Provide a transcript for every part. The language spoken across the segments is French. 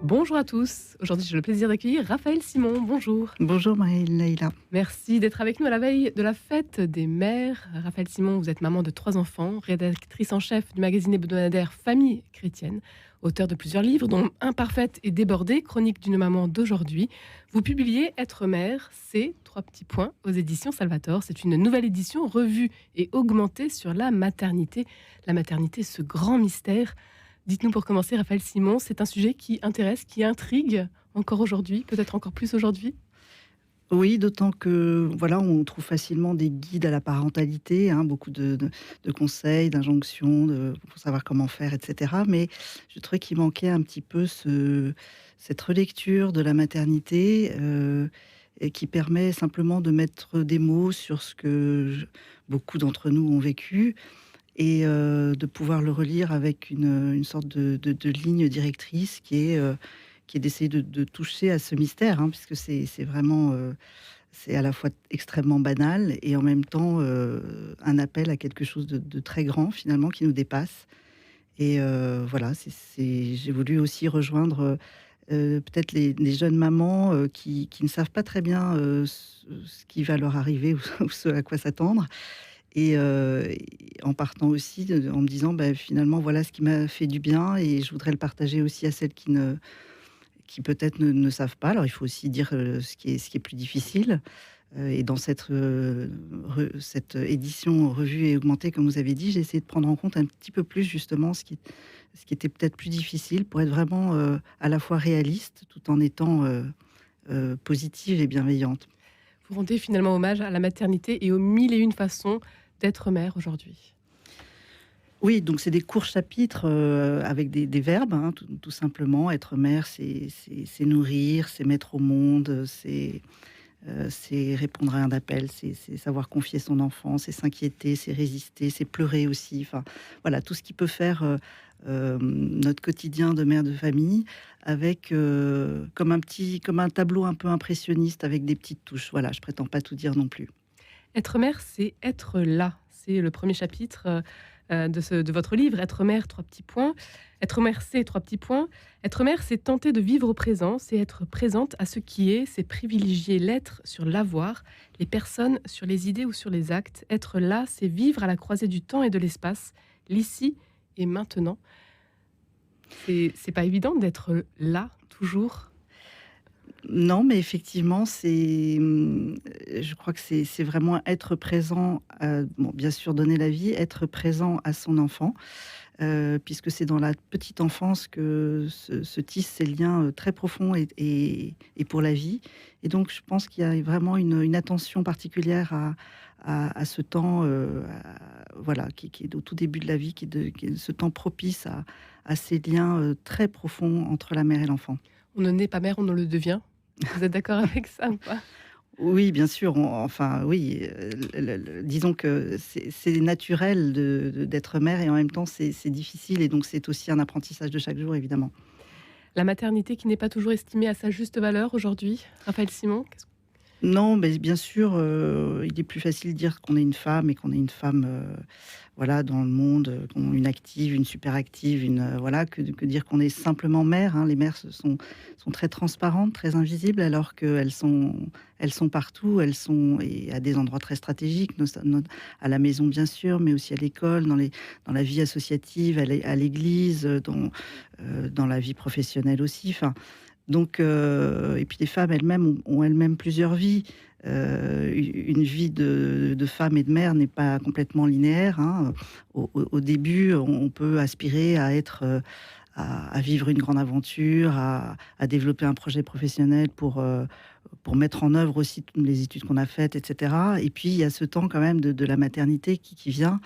Bonjour à tous. Aujourd'hui, j'ai le plaisir d'accueillir Raphaël Simon. Bonjour. Bonjour Marie-Leila. Merci d'être avec nous à la veille de la fête des mères. Raphaël Simon, vous êtes maman de 3 enfants, rédactrice en chef du magazine hebdomadaire Famille chrétienne, auteur de plusieurs livres, dont Imparfaite et débordée, chronique d'une maman d'aujourd'hui. Vous publiez Être mère, c'est 3 petits points aux éditions Salvator. C'est une nouvelle édition revue et augmentée sur la maternité. La maternité, ce grand mystère. Dites-nous pour commencer, Raphaël Simon, c'est un sujet qui intéresse, qui intrigue encore aujourd'hui, peut-être encore plus aujourd'hui. Oui, d'autant que voilà, on trouve facilement des guides à la parentalité, hein, beaucoup de conseils, d'injonctions, pour savoir comment faire, etc. Mais je trouvais qu'il manquait un petit peu cette relecture de la maternité et qui permet simplement de mettre des mots sur ce que beaucoup d'entre nous ont vécu et de pouvoir le relire avec une sorte de ligne directrice qui est d'essayer de toucher à ce mystère, hein, puisque c'est vraiment, c'est à la fois extrêmement banal et en même temps un appel à quelque chose de très grand finalement qui nous dépasse. Et voilà, j'ai voulu aussi rejoindre peut-être les jeunes mamans qui ne savent pas très bien ce qui va leur arriver ou ce à quoi s'attendre. Et en partant aussi, en me disant, bah, finalement, voilà ce qui m'a fait du bien et je voudrais le partager aussi à celles qui peut-être ne savent pas. Alors, il faut aussi dire ce qui est plus difficile. Et dans cette édition revue et augmentée, comme vous avez dit, j'ai essayé de prendre en compte un petit peu plus justement ce qui était peut-être plus difficile pour être vraiment à la fois réaliste tout en étant positive et bienveillante. Vous rendez finalement hommage à la maternité et aux mille et une façons d'être mère aujourd'hui. Oui, donc c'est des courts chapitres avec des verbes, hein, tout simplement. Être mère, c'est nourrir, c'est mettre au monde, c'est répondre à un appel, c'est savoir confier son enfant, c'est s'inquiéter, c'est résister, c'est pleurer aussi. Enfin, voilà, tout ce qui peut faire notre quotidien de mère de famille avec comme un tableau un peu impressionniste avec des petites touches. Voilà, je prétends pas tout dire non plus. Être mère, c'est être là. C'est le premier chapitre de votre livre, Être mère, 3 petits points. Être mère, c'est 3 petits points. Être mère, c'est tenter de vivre au présent, c'est être présente à ce qui est, c'est privilégier l'être sur l'avoir, les personnes sur les idées ou sur les actes. Être là, c'est vivre à la croisée du temps et de l'espace, l'ici et maintenant. C'est pas évident d'être là, toujours. Non, mais effectivement, je crois que c'est vraiment être présent, bon, bien sûr, donner la vie, être présent à son enfant, puisque c'est dans la petite enfance que se tissent ces liens très profonds et pour la vie. Et donc, je pense qu'il y a vraiment une attention particulière à ce temps, voilà, qui est au tout début de la vie, qui est ce temps propice à ces liens très profonds entre la mère et l'enfant. On ne naît pas mère, on ne le devient. Vous êtes d'accord avec ça ou pas? Oui, bien sûr, enfin oui, disons que c'est naturel d'être mère et en même temps c'est difficile et donc c'est aussi un apprentissage de chaque jour évidemment. La maternité qui n'est pas toujours estimée à sa juste valeur aujourd'hui. Raphaël Simon, Non, mais bien sûr, il est plus facile de dire qu'on est une femme et qu'on est une femme, voilà, dans le monde, une active, une super active, voilà, que dire qu'on est simplement mère, hein. Les mères sont très transparentes, très invisibles, alors qu'elles sont partout, elles sont et à des endroits très stratégiques, à la maison bien sûr, mais aussi à l'école, dans la vie associative, à l'église, dans la vie professionnelle aussi. Enfin, donc, et puis les femmes elles-mêmes ont elles-mêmes plusieurs vies. Une vie de femme et de mère n'est pas complètement linéaire, hein. Au début, on peut aspirer à être, à vivre une grande aventure, à développer un projet professionnel pour mettre en œuvre aussi toutes les études qu'on a faites, etc. Et puis, il y a ce temps quand même de la maternité qui vient.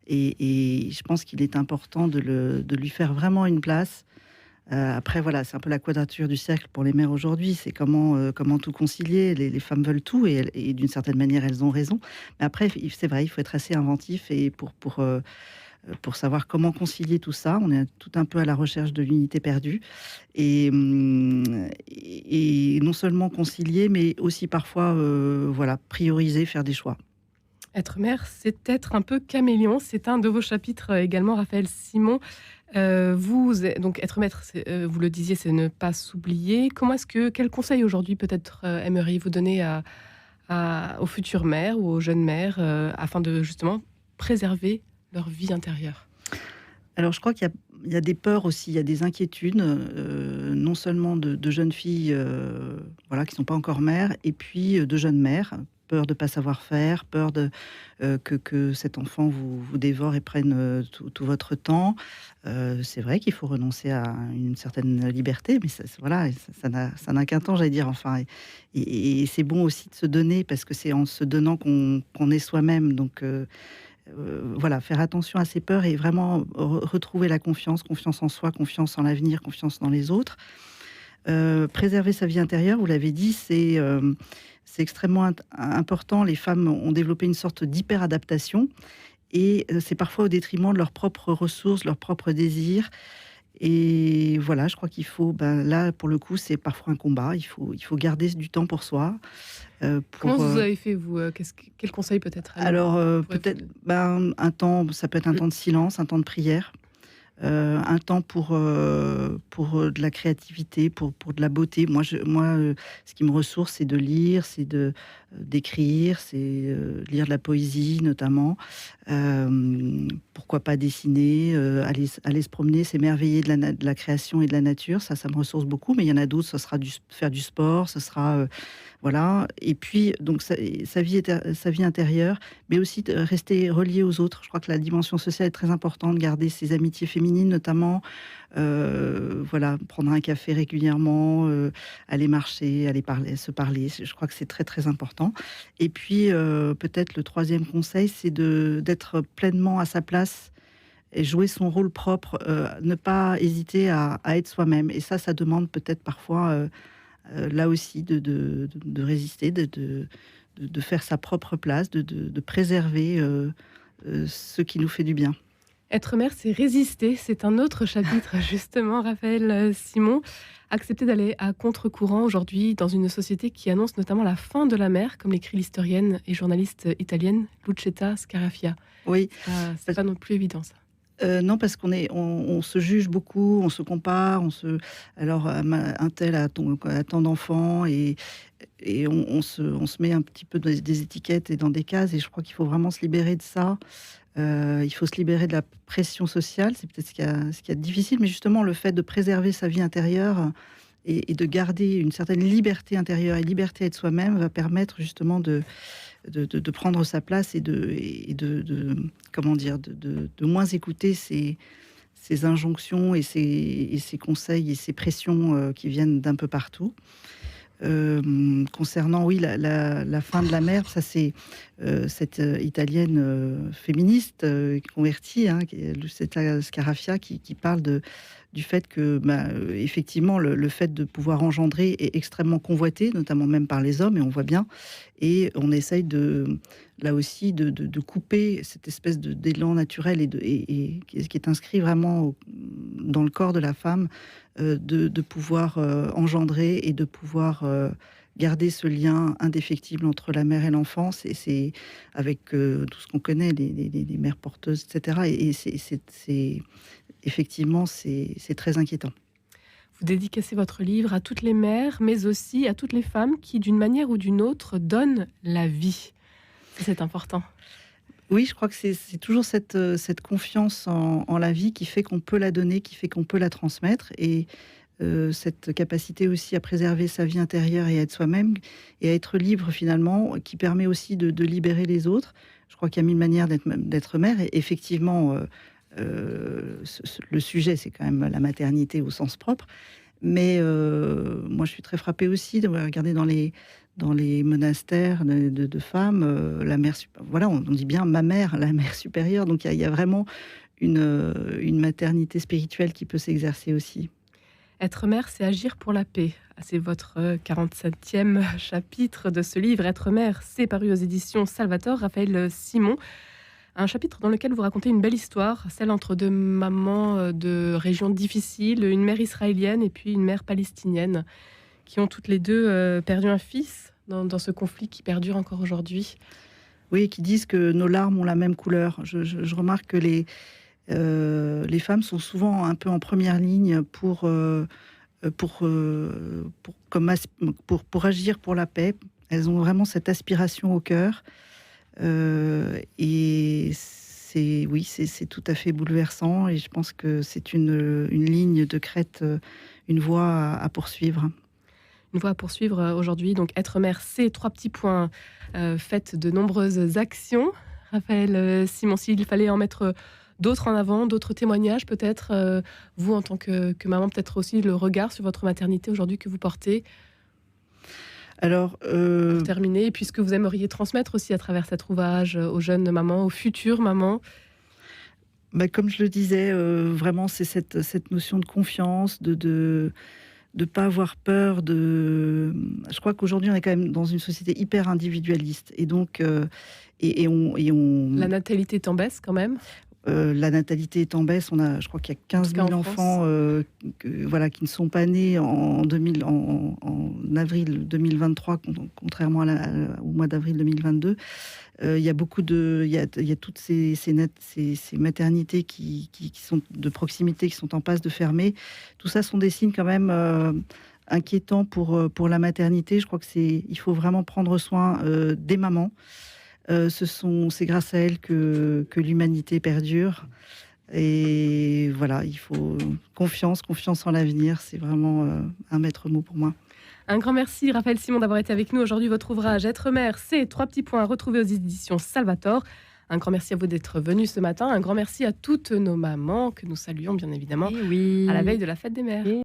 Et je pense qu'il est important de lui faire vraiment une place. Après, voilà, c'est un peu la quadrature du cercle pour les mères aujourd'hui. C'est comment tout concilier. Les femmes veulent tout et d'une certaine manière, elles ont raison. Mais après, c'est vrai, il faut être assez inventif et pour savoir comment concilier tout ça. On est tout un peu à la recherche de l'unité perdue. Et non seulement concilier, mais aussi parfois, voilà, prioriser, faire des choix. Être mère, c'est être un peu caméléon. C'est un de vos chapitres également, Raphaël Simon. Donc être maître, vous le disiez, c'est ne pas s'oublier. Quel conseil aujourd'hui peut-être aimeriez-vous donner aux futures mères ou aux jeunes mères afin de justement préserver leur vie intérieure? Alors je crois il y a des peurs aussi, il y a des inquiétudes, non seulement de jeunes filles, voilà, qui sont pas encore mères et puis, de jeunes mères. Peur de pas savoir faire, peur que cet enfant vous dévore et prenne, tout votre temps. C'est vrai qu'il faut renoncer à une certaine liberté, mais voilà, ça n'a qu'un temps, j'allais dire, enfin et c'est bon aussi de se donner parce que c'est en se donnant qu'on est soi-même donc voilà, faire attention à ses peurs et vraiment retrouver la confiance, confiance en soi, confiance en l'avenir, confiance dans les autres. Préserver sa vie intérieure, vous l'avez dit, c'est extrêmement important. Les femmes ont développé une sorte d'hyper-adaptation et c'est parfois au détriment de leurs propres ressources, leurs propres désirs. Et voilà, je crois qu'il faut, là, pour le coup, c'est parfois un combat. Il faut garder du temps pour soi. Comment Pour, vous avez fait, vous quel conseil peut-être alors, peut-être, un temps, ça peut être un temps de silence, un temps de prière. Un temps pour de la créativité, pour de la beauté. Moi, ce qui me ressource, c'est de lire, d'écrire, c'est lire de la poésie notamment. Pourquoi pas dessiner, aller se promener, s'émerveiller de la création et de la nature. Ça me ressource beaucoup. Mais il y en a d'autres, ce sera faire du sport, ce sera voilà. Et puis donc sa vie intérieure, mais aussi de rester relié aux autres. Je crois que la dimension sociale est très importante, garder ses amitiés féminines notamment, voilà, prendre un café régulièrement, aller marcher, aller parler, se parler. Je crois que c'est très, très important. Et puis, peut-être le troisième conseil, c'est d'être pleinement à sa place et jouer son rôle propre, ne pas hésiter à être soi-même. Et ça demande peut-être parfois, là aussi de résister, de faire sa propre place, de préserver, ce qui nous fait du bien. Être mère, c'est résister. C'est un autre chapitre, justement, Raphaël Simon. Accepter d'aller à contre-courant aujourd'hui dans une société qui annonce notamment la fin de la mère, comme l'écrit l'historienne et journaliste italienne Lucetta Scarafia. Oui, C'est pas non plus évident, ça. Non, parce on se juge beaucoup, on se compare, alors un tel a tant d'enfants et on se met un petit peu des étiquettes et dans des cases et je crois qu'il faut vraiment se libérer de ça. Il faut se libérer de la pression sociale, c'est peut-être ce qu'il y a de difficile, mais justement le fait de préserver sa vie intérieure et de garder une certaine liberté intérieure et liberté à être soi-même va permettre justement de prendre sa place et comment dire, de moins écouter ces injonctions et ces conseils et ces pressions qui viennent d'un peu partout. Concernant, oui, la fin de la mère, ça c'est cette italienne féministe convertie, qui est Lucetta Scarafia, qui parle du fait que, effectivement, le fait de pouvoir engendrer est extrêmement convoité, notamment même par les hommes, et on voit bien. Et on essaye là aussi, de couper cette espèce d'élan naturel et qui est inscrit vraiment dans le corps de la femme, de pouvoir engendrer et de pouvoir garder ce lien indéfectible entre la mère et l'enfant. C'est avec tout ce qu'on connaît, les mères porteuses, etc. Et c'est effectivement, c'est très inquiétant. Vous dédicacez votre livre à toutes les mères, mais aussi à toutes les femmes qui, d'une manière ou d'une autre, donnent la vie. C'est important. Oui, je crois que c'est toujours cette confiance en la vie qui fait qu'on peut la donner, qui fait qu'on peut la transmettre. Et cette capacité aussi à préserver sa vie intérieure et à être soi-même et à être libre finalement, qui permet aussi de libérer les autres. Je crois qu'il y a mille manières d'être mère. Et effectivement, le sujet, c'est quand même la maternité au sens propre. Mais moi, je suis très frappée aussi de regarder dans les monastères de femmes, la mère, voilà, on dit bien ma mère, la mère supérieure. Donc il y a vraiment une maternité spirituelle qui peut s'exercer aussi. Être mère, c'est agir pour la paix. C'est votre 47e chapitre de ce livre. Être mère, c'est paru aux éditions Salvator, Raphaël Simon. Un chapitre dans lequel vous racontez une belle histoire, celle entre deux mamans de régions difficiles, une mère israélienne et puis une mère palestinienne, qui ont toutes les deux perdu un fils dans ce conflit qui perdure encore aujourd'hui. Oui, qui disent que nos larmes ont la même couleur. Je remarque que les femmes sont souvent un peu en première ligne comme pour agir pour la paix. Elles ont vraiment cette aspiration au cœur. Et oui, c'est tout à fait bouleversant. Et je pense que c'est une ligne de crête, une voie à poursuivre. Une voie à poursuivre aujourd'hui. Donc, être mère, c'est 3 petits points. Faites de nombreuses actions. Raphaël Simon, s'il fallait en mettre d'autres en avant, d'autres témoignages peut-être, vous en tant que maman, peut-être aussi le regard sur votre maternité aujourd'hui que vous portez. Alors, Pour terminer, et puis ce que vous aimeriez transmettre aussi à travers cet ouvrage aux jeunes mamans, aux futures mamans. comme je le disais, vraiment, c'est cette notion de confiance, de pas avoir peur je crois qu'aujourd'hui, on est quand même dans une société hyper individualiste et donc on La natalité est en baisse quand même. La natalité est en baisse. Je crois qu'il y a 15 000 enfants voilà, qui ne sont pas nés en avril 2023, contrairement au mois d'avril 2022. Il y a toutes ces maternités qui sont de proximité, qui sont en passe de fermer. Tout ça sont des signes quand même inquiétants pour la maternité. Je crois il faut vraiment prendre soin des mamans. C'est grâce à elles que l'humanité perdure. Et voilà, il faut confiance en l'avenir. C'est vraiment un maître mot pour moi. Un grand merci, Raphaël Simon, d'avoir été avec nous aujourd'hui. Votre ouvrage Être mère, c'est 3 petits points retrouvés aux éditions Salvator. Un grand merci à vous d'être venus ce matin. Un grand merci à toutes nos mamans que nous saluons bien évidemment à la veille de la fête des mères.